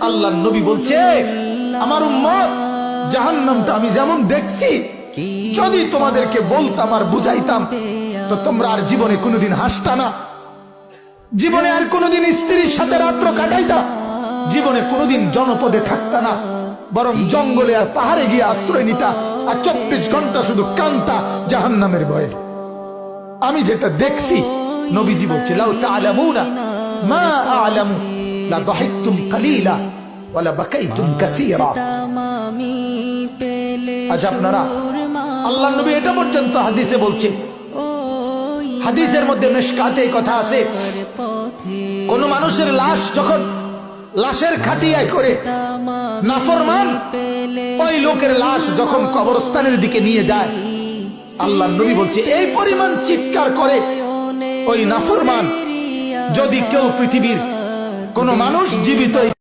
আল্লাহর নবী বলছে, আমার উম্মত জাহান্নামটা আমি যেমন দেখছি, যদি তোমাদেরকে বলতাম আর বুঝাইতাম তো তোমরা আর জীবনে কোনোদিন হাসতা না, জীবনে আর কোনোদিন স্ত্রীর সাথে রাত্র কাটাইতা, জীবনে কোনোদিন জনপদে থাকতা না, বরং জঙ্গলে আর পাহাড়ে গিয়ে আশ্রয় নিতা, আর 24 ঘন্টা শুধু কান্তা জাহান্নামের ভয়ে। আমি যেটা দেখছি, নবীজি বলছে, লাউ তা'লামুনা মা আ'লামু লা দাহিকতুম কালিলা ওয়া লা বাকাইতুম কাসীরা। আজ আপনারা, আল্লাহর নবী এটা পর্যন্ত হাদিসে বলছে, হাদিসের মধ্যে মিশকাতে এই কথা আছে, কোন মানুষের লাশ যখন লাশের খাটিয়ায় করে নাফরমান ওই লোকের লাশ যখন কবরস্থানের দিকে নিয়ে যায়, আল্লাহর নবী বলছে এই পরিমাণ চিৎকার করে ওই নাফরমান, যদি কেউ পৃথিবীর কোন মানুষ জীবিত